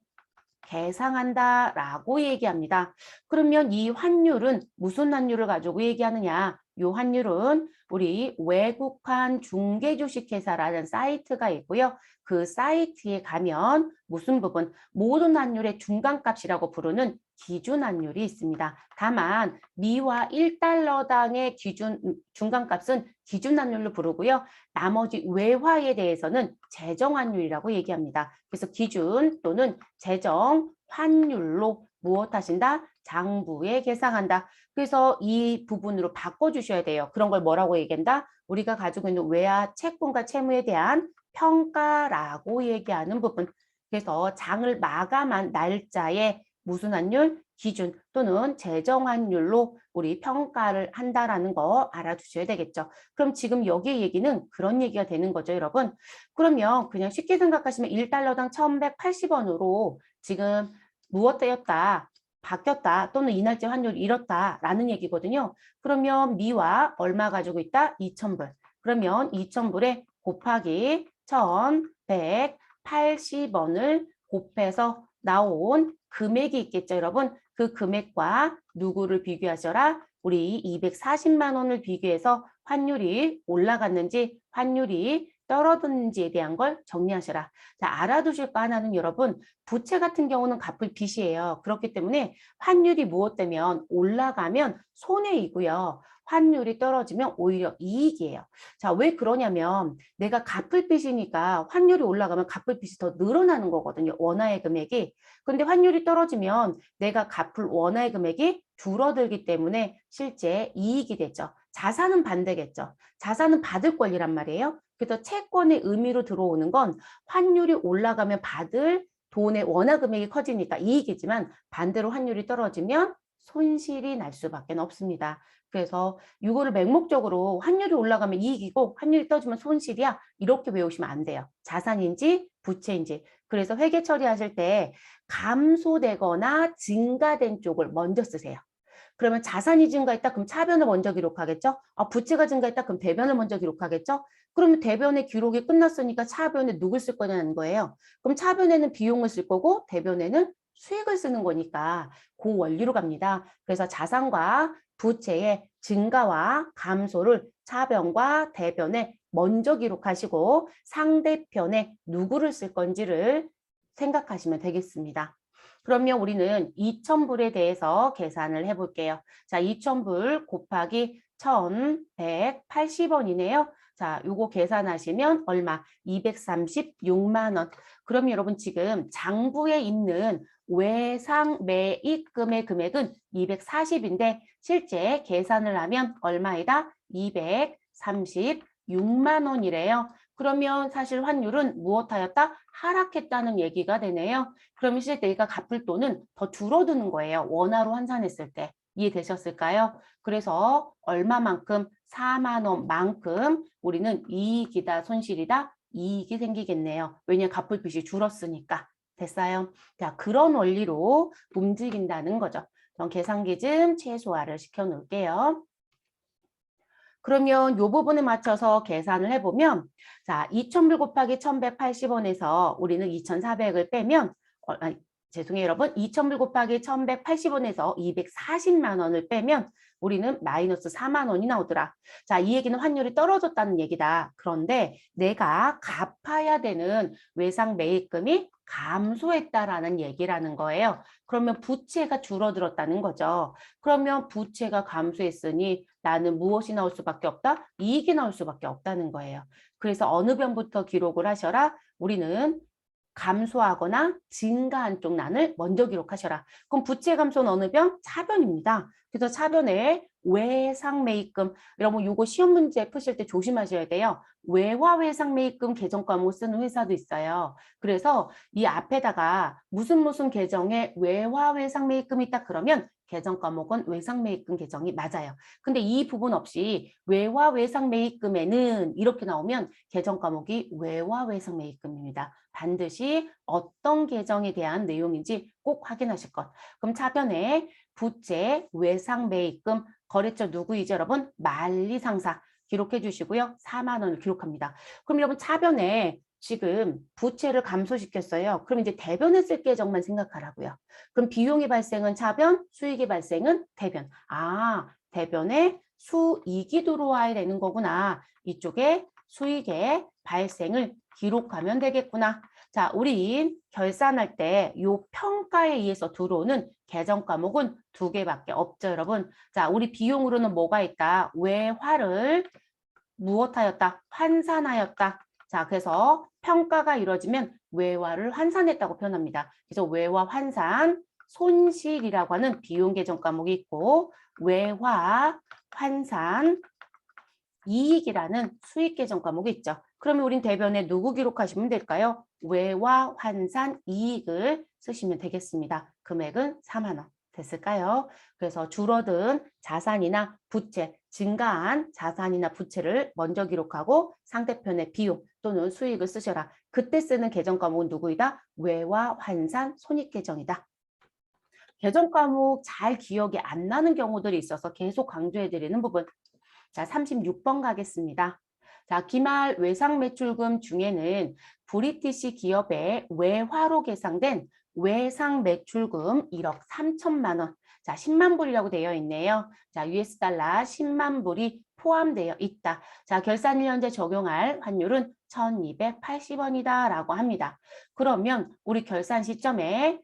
계상한다라고 얘기합니다. 그러면 이 환율은 무슨 환율을 가지고 얘기하느냐? 이 환율은 우리 외국환 중개주식회사라는 사이트가 있고요. 그 사이트에 가면 무슨 부분? 모든 환율의 중간값이라고 부르는 기준 환율이 있습니다. 다만 미화 1달러당의 기준 중간값은 기준 환율로 부르고요. 나머지 외화에 대해서는 재정 환율이라고 얘기합니다. 그래서 기준 또는 재정 환율로 무엇 하신다? 장부에 계상한다. 그래서 이 부분으로 바꿔주셔야 돼요. 그런 걸 뭐라고 얘기한다? 우리가 가지고 있는 외화 채권과 채무에 대한 평가라고 얘기하는 부분. 그래서 장을 마감한 날짜에 무슨 환율? 기준 또는 재정 환율로 우리 평가를 한다라는 거 알아두셔야 되겠죠. 그럼 지금 여기 얘기는 그런 얘기가 되는 거죠, 여러분. 그러면 그냥 쉽게 생각하시면 1달러당 1180원으로 지금 무엇되었다, 바뀌었다 또는 이날짜 환율이 이렇다라는 얘기거든요. 그러면 미와 얼마 가지고 있다? 2000불. 그러면 2000불에 곱하기 1180원을 곱해서 나온 금액이 있겠죠, 여러분. 그 금액과 누구를 비교하셔라? 우리 240만 원을 비교해서 환율이 올라갔는지 환율이 떨어졌는지에 대한 걸 정리하셔라. 자, 알아두실 거 하나는 여러분, 부채 같은 경우는 갚을 빚이에요. 그렇기 때문에 환율이 무엇되면 올라가면 손해이고요. 환율이 떨어지면 오히려 이익이에요. 자, 왜 그러냐면 내가 갚을 빚이니까 환율이 올라가면 갚을 빚이 더 늘어나는 거거든요. 원화의 금액이. 근데 환율이 떨어지면 내가 갚을 원화의 금액이 줄어들기 때문에 실제 이익이 되죠. 자산은 반대겠죠. 자산은 받을 권리란 말이에요. 그래서 채권의 의미로 들어오는 건 환율이 올라가면 받을 돈의 원화 금액이 커지니까 이익이지만 반대로 환율이 떨어지면 손실이 날 수밖에 없습니다. 그래서 이거를 맹목적으로 환율이 올라가면 이익이고 환율이 떨어지면 손실이야 이렇게 외우시면 안 돼요. 자산인지 부채인지. 그래서 회계 처리하실 때 감소되거나 증가된 쪽을 먼저 쓰세요. 그러면 자산이 증가했다 그럼 차변을 먼저 기록하겠죠. 부채가 증가했다 그럼 대변을 먼저 기록하겠죠. 그러면 대변의 기록이 끝났으니까 차변에 누굴 쓸 거냐는 거예요. 그럼 차변에는 비용을 쓸 거고 대변에는 수익을 쓰는 거니까 그 원리로 갑니다. 그래서 자산과 부채의 증가와 감소를 차변과 대변에 먼저 기록하시고 상대편에 누구를 쓸 건지를 생각하시면 되겠습니다. 그러면 우리는 2000불에 대해서 계산을 해볼게요. 자, 2000불 곱하기 1180원이네요. 자, 요거 계산하시면 얼마? 236만 원. 그럼 여러분 지금 장부에 있는 외상 매입금의 금액은 240인데 실제 계산을 하면 얼마이다? 236만 원이래요. 그러면 사실 환율은 무엇하였다? 하락했다는 얘기가 되네요. 그러면 실제 내가 갚을 돈은 더 줄어드는 거예요. 원화로 환산했을 때. 이해되셨을까요? 그래서 얼마만큼? 4만 원만큼 우리는 이익이다, 손실이다? 이익이 생기겠네요. 왜냐하면 갚을 빚이 줄었으니까. 됐어요? 자, 그런 원리로 움직인다는 거죠. 전 계산기 좀 최소화를 시켜 놓을게요. 그러면 이 부분에 맞춰서 계산을 해보면 자 2,000불 곱하기 1,180원에서 우리는 2,400을 빼면 죄송해요 여러분 2,000불 곱하기 1,180원에서 240만 원을 빼면 우리는 마이너스 4만 원이 나오더라. 자, 이 얘기는 환율이 떨어졌다는 얘기다. 그런데 내가 갚아야 되는 외상 매입금이 감소했다라는 얘기라는 거예요. 그러면 부채가 줄어들었다는 거죠. 그러면 부채가 감소했으니 나는 무엇이 나올 수밖에 없다? 이익이 나올 수밖에 없다는 거예요. 그래서 어느 변부터 기록을 하셔라? 우리는 감소하거나 증가한 쪽 난을 먼저 기록하셔라. 그럼 부채 감소는 어느 변? 차변입니다. 그래서 차변에 외상 매입금 여러분 요거 시험 문제 푸실 때 조심하셔야 돼요. 외화 외상 매입금 계정 과목 쓰는 회사도 있어요. 그래서 이 앞에다가 무슨 계정에 외화 외상 매입금이 있다 그러면 계정 과목은 외상 매입금 계정이 맞아요. 근데 이 부분 없이 외화 외상 매입금에는 이렇게 나오면 계정 과목이 외화 외상 매입금입니다. 반드시 어떤 계정에 대한 내용인지 꼭 확인하실 것. 그럼 차변에 부채, 외상 매입금, 거래처 누구이죠 여러분? 만리상사 기록해 주시고요. 4만 원을 기록합니다. 그럼 여러분 차변에 지금 부채를 감소시켰어요. 그럼 이제 대변에 쓸 계정만 생각하라고요. 그럼 비용이 발생은 차변, 수익이 발생은 대변. 대변에 수익이 들어와야 되는 거구나. 이쪽에 수익의 발생을 기록하면 되겠구나. 자, 우리 결산할 때 이 평가에 의해서 들어오는 계정 과목은 2개밖에 없죠, 여러분. 자, 우리 비용으로는 뭐가 있다? 외화를 무엇하였다? 환산하였다. 자, 그래서 평가가 이루어지면 외화를 환산했다고 표현합니다. 그래서 외화 환산, 손실이라고 하는 비용 계정 과목이 있고 외화 환산, 이익이라는 수익 계정 과목이 있죠. 그러면 우린 대변에 누구 기록하시면 될까요? 외화 환산 이익을 쓰시면 되겠습니다. 금액은 4만 원. 됐을까요? 그래서 줄어든 자산이나 부채, 증가한 자산이나 부채를 먼저 기록하고 상대편의 비용 또는 수익을 쓰셔라. 그때 쓰는 계정 과목은 누구이다? 외화 환산 손익계정이다. 계정 과목 잘 기억이 안 나는 경우들이 있어서 계속 강조해 드리는 부분. 자, 36번 가겠습니다. 자, 기말 외상 매출금 중에는 브리티시 기업의 외화로 계상된 외상 매출금 1억 3천만 원. 자, 10만 불이라고 되어 있네요. 자, US 달러 10만 불이 포함되어 있다. 자, 결산일 현재 적용할 환율은 1280원이다 라고 합니다. 그러면 우리 결산 시점에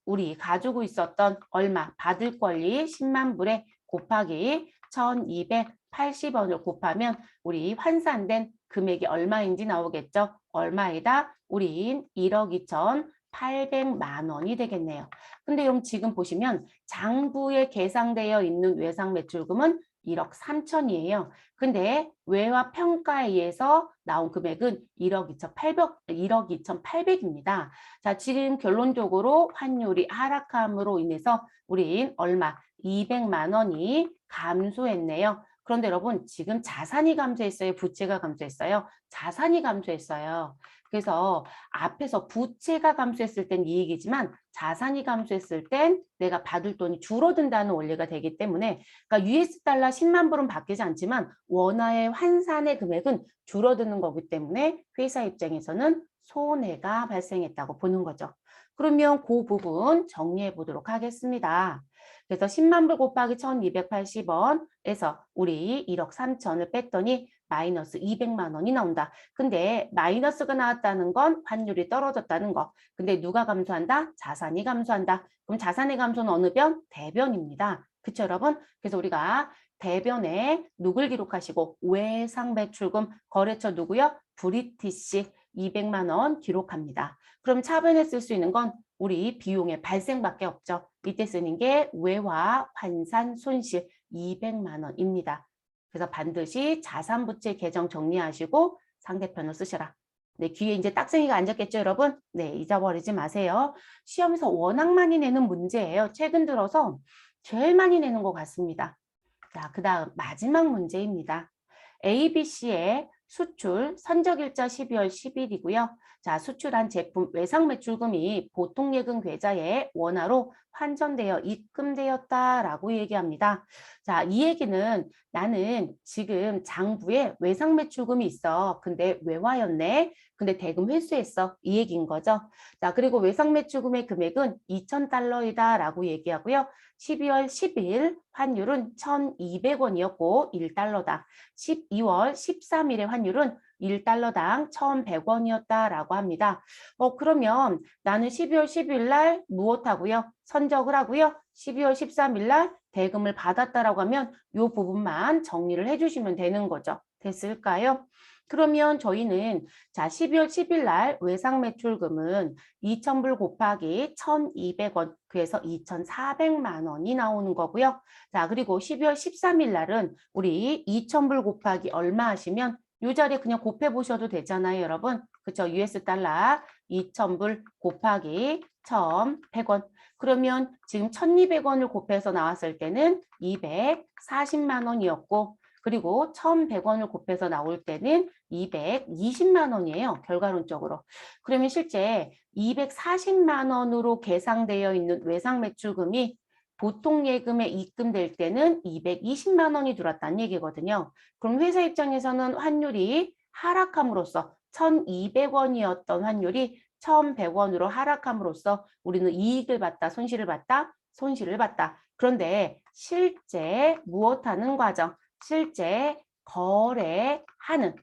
우리 가지고 있었던 얼마 받을 권리 10만 불에 곱하기 1280원을 곱하면 우리 환산된 금액이 얼마인지 나오겠죠. 얼마이다? 우린 1억 2,800만 원이 되겠네요. 근데 그럼 지금 보시면 장부에 계상되어 있는 외상 매출금은 1억 3천이에요. 근데 외화 평가에 의해서 나온 금액은 1억 2,800입니다. 자, 지금 결론적으로 환율이 하락함으로 인해서 우린 얼마? 200만 원이 감소했네요. 그런데 여러분 지금 자산이 감소했어요? 부채가 감소했어요? 자산이 감소했어요. 그래서 앞에서 부채가 감소했을 땐 이익이지만 자산이 감소했을 땐 내가 받을 돈이 줄어든다는 원리가 되기 때문에 그러니까 US 달러 10만 불은 바뀌지 않지만 원화의 환산의 금액은 줄어드는 거기 때문에 회사 입장에서는 손해가 발생했다고 보는 거죠. 그러면 그 부분 정리해 보도록 하겠습니다. 그래서 10만 불 곱하기 1280원에서 우리 1억 3천을 뺐더니 마이너스 200만 원이 나온다. 근데 마이너스가 나왔다는 건 환율이 떨어졌다는 거. 근데 누가 감소한다? 자산이 감소한다. 그럼 자산의 감소는 어느 변? 대변입니다. 그쵸 여러분? 그래서 우리가 대변에 누굴 기록하시고 외상 매출금 거래처 누구요? 브리티시 200만 원 기록합니다. 그럼 차변에 쓸 수 있는 건 우리 비용의 발생밖에 없죠. 이때 쓰는 게 외화 환산 손실 200만 원입니다. 그래서 반드시 자산부채 계정 정리하시고 상대편을 쓰셔라. 네, 귀에 이제 딱쟁이가 앉았겠죠, 여러분? 네, 잊어버리지 마세요. 시험에서 워낙 많이 내는 문제예요. 최근 들어서 제일 많이 내는 것 같습니다. 자, 그 다음 마지막 문제입니다. ABC의 수출 선적일자 12월 10일이고요. 자, 수출한 제품 외상 매출금이 보통 예금 계좌에 원화로 환전되어 입금되었다라고 얘기합니다. 자, 이 얘기는 나는 지금 장부에 외상 매출금이 있어. 근데 외화였네. 근데 대금 회수했어. 이 얘기인 거죠. 자, 그리고 외상 매출금의 금액은 2,000달러이다라고 얘기하고요. 12월 10일 환율은 1,200원이었고 1달러당 12월 13일의 환율은 1달러당 1,100원이었다라고 합니다. 그러면 나는 12월 10일 날 무엇하고요? 선적을 하고요. 12월 13일 날 대금을 받았다라고 하면 이 부분만 정리를 해주시면 되는 거죠. 됐을까요? 그러면 저희는 자 12월 10일 날 외상 매출금은 2,000불 곱하기 1,200원 그래서 2,400만 원이 나오는 거고요. 자 그리고 12월 13일 날은 우리 2,000불 곱하기 얼마 하시면 이 자리에 그냥 곱해 보셔도 되잖아요, 여러분. 그렇죠? US 달러 2,000불 곱하기 1,100원. 그러면 지금 1,200원을 곱해서 나왔을 때는 240만 원이었고 그리고 1,100원을 곱해서 나올 때는 220만 원이에요. 결과론적으로. 그러면 실제 240만 원으로 계상되어 있는 외상 매출금이 보통 예금에 입금될 때는 220만 원이 들어왔다는 얘기거든요. 그럼 회사 입장에서는 환율이 하락함으로써 1,200원이었던 환율이 1,100원으로 하락함으로써 우리는 이익을 봤다, 손실을 봤다, 손실을 봤다. 그런데 실제 무엇하는 과정? 실제 거래하는.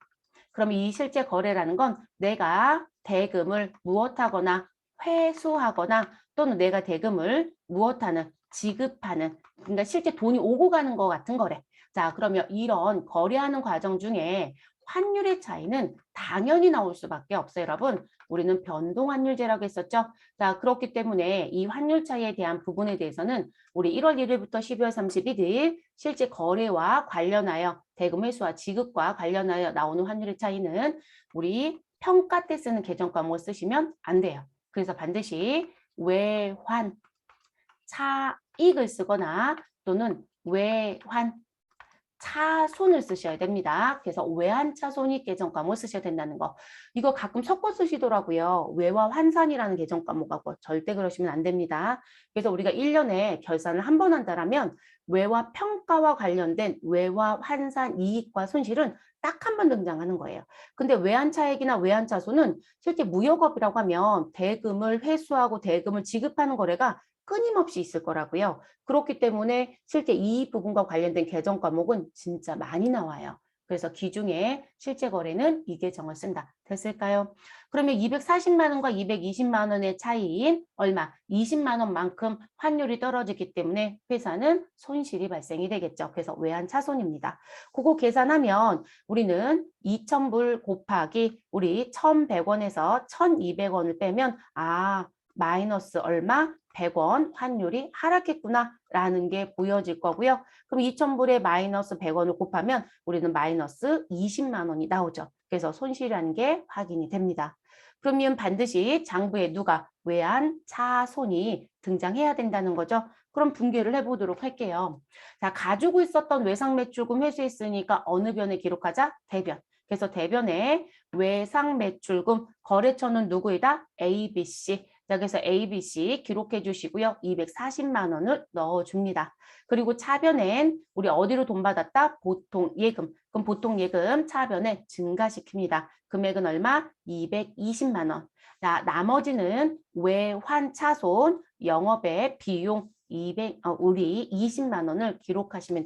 그럼 이 실제 거래라는 건 내가 대금을 무엇하거나 회수하거나 또는 내가 대금을 무엇하는 지급하는 그러니까 실제 돈이 오고 가는 것 같은 거래. 자, 그러면 이런 거래하는 과정 중에 환율의 차이는 당연히 나올 수밖에 없어요, 여러분. 우리는 변동환율제라고 했었죠. 자, 그렇기 때문에 이 환율 차이에 대한 부분에 대해서는 우리 1월 1일부터 12월 31일 실제 거래와 관련하여 대금 회수와 지급과 관련하여 나오는 환율의 차이는 우리 평가 때 쓰는 계정 과목을 쓰시면 안 돼요. 그래서 반드시 외환 차익을 쓰거나 또는 외환 차손을 쓰셔야 됩니다. 그래서 외환차손익 계정 과목을 쓰셔야 된다는 거. 이거 가끔 섞어 쓰시더라고요. 외화 환산이라는 계정 과목하고 절대 그러시면 안 됩니다. 그래서 우리가 1년에 결산을 한 번 한다면 외화 평가와 관련된 외화 환산 이익과 손실은 딱 한 번 등장하는 거예요. 근데 외환차익이나 외환차손은 실제 무역업이라고 하면 대금을 회수하고 대금을 지급하는 거래가 끊임없이 있을 거라고요. 그렇기 때문에 실제 이 부분과 관련된 계정 과목은 진짜 많이 나와요. 그래서 기중에 실제 거래는 이 계정을 쓴다. 됐을까요? 그러면 240만 원과 220만 원의 차이인 얼마? 20만 원만큼 환율이 떨어지기 때문에 회사는 손실이 발생이 되겠죠. 그래서 외환차손입니다. 그거 계산하면 우리는 2,000불 곱하기 우리 1,100원에서 1,200원을 빼면 마이너스 얼마? 100원 환율이 하락했구나라는 게 보여질 거고요. 그럼 2,000불에 마이너스 100원을 곱하면 우리는 마이너스 20만 원이 나오죠. 그래서 손실이라는 게 확인이 됩니다. 그러면 반드시 장부에 누가 외환 차손이 등장해야 된다는 거죠. 그럼 분개를 해보도록 할게요. 자, 가지고 있었던 외상 매출금 회수했으니까 어느 변에 기록하자? 대변. 그래서 대변에 외상 매출금 거래처는 누구이다? ABC. 자, 그래서 ABC 기록해 주시고요. 240만 원을 넣어줍니다. 그리고 차변엔 우리 어디로 돈 받았다? 보통 예금. 그럼 보통 예금 차변에 증가시킵니다. 금액은 얼마? 220만 원. 자, 나머지는 외환차손 영업의 비용 우리 20만 원을 기록하시면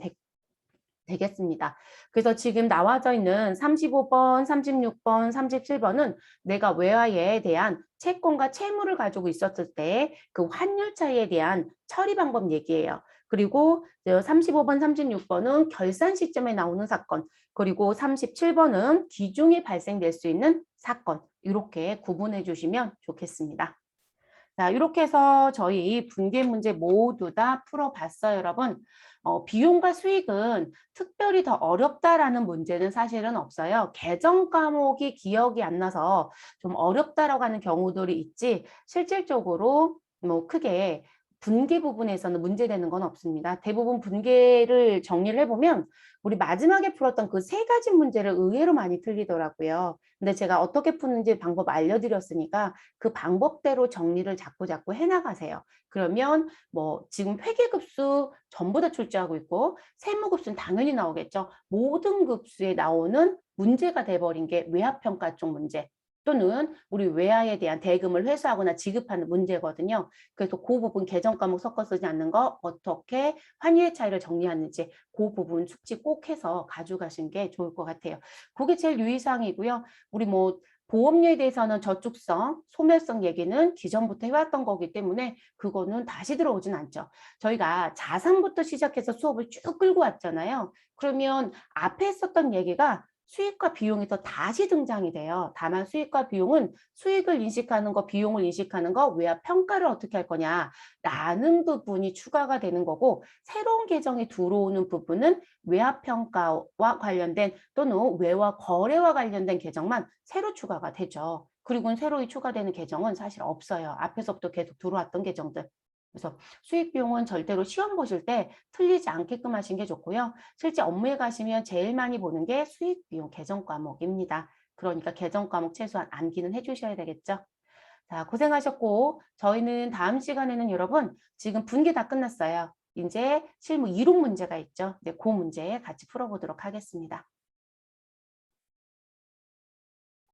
되겠습니다. 그래서 지금 나와져 있는 35번, 36번, 37번은 내가 외화에 대한 채권과 채무를 가지고 있었을 때 그 환율 차이에 대한 처리 방법 얘기예요. 그리고 35번, 36번은 결산 시점에 나오는 사건, 그리고 37번은 기중에 발생될 수 있는 사건, 이렇게 구분해 주시면 좋겠습니다. 자, 이렇게 해서 저희 분계 문제 모두 다 풀어봤어요, 여러분. 비용과 수익은 특별히 더 어렵다라는 문제는 사실은 없어요. 계정 과목이 기억이 안 나서 좀 어렵다라고 하는 경우들이 있지, 실질적으로 뭐 크게 분계 부분에서는 문제되는 건 없습니다. 대부분 분계를 정리를 해보면 우리 마지막에 풀었던 그 세 가지 문제를 의외로 많이 틀리더라고요. 근데 제가 어떻게 푸는지 방법 알려드렸으니까 그 방법대로 정리를 자꾸 해나가세요. 그러면 뭐 지금 회계급수 전부 다 출제하고 있고 세무급수는 당연히 나오겠죠. 모든 급수에 나오는 문제가 돼버린 게 외화평가 쪽 문제. 또는 우리 외화에 대한 대금을 회수하거나 지급하는 문제거든요. 그래서 그 부분 계정 과목 섞어 쓰지 않는 거 어떻게 환율의 차이를 정리하는지 그 부분 숙지 꼭 해서 가져가신 게 좋을 것 같아요. 그게 제일 유의사항이고요. 우리 뭐 보험료에 대해서는 저축성, 소멸성 얘기는 기존부터 해왔던 거기 때문에 그거는 다시 들어오진 않죠. 저희가 자산부터 시작해서 수업을 쭉 끌고 왔잖아요. 그러면 앞에 했었던 얘기가 수익과 비용에서 다시 등장이 돼요. 다만 수익과 비용은 수익을 인식하는 거, 비용을 인식하는 거, 외화 평가를 어떻게 할 거냐라는 부분이 추가가 되는 거고 새로운 계정이 들어오는 부분은 외화 평가와 관련된 또는 외화 거래와 관련된 계정만 새로 추가가 되죠. 그리고 새로 추가되는 계정은 사실 없어요. 앞에서부터 계속 들어왔던 계정들. 그래서 수익 비용은 절대로 시험 보실 때 틀리지 않게끔 하신 게 좋고요. 실제 업무에 가시면 제일 많이 보는 게 수익 비용 계정 과목입니다. 그러니까 계정 과목 최소한 암기는 해주셔야 되겠죠. 자, 고생하셨고 저희는 다음 시간에는 여러분 지금 분기 다 끝났어요. 이제 실무 이론 문제가 있죠. 이제 그 문제 같이 풀어보도록 하겠습니다.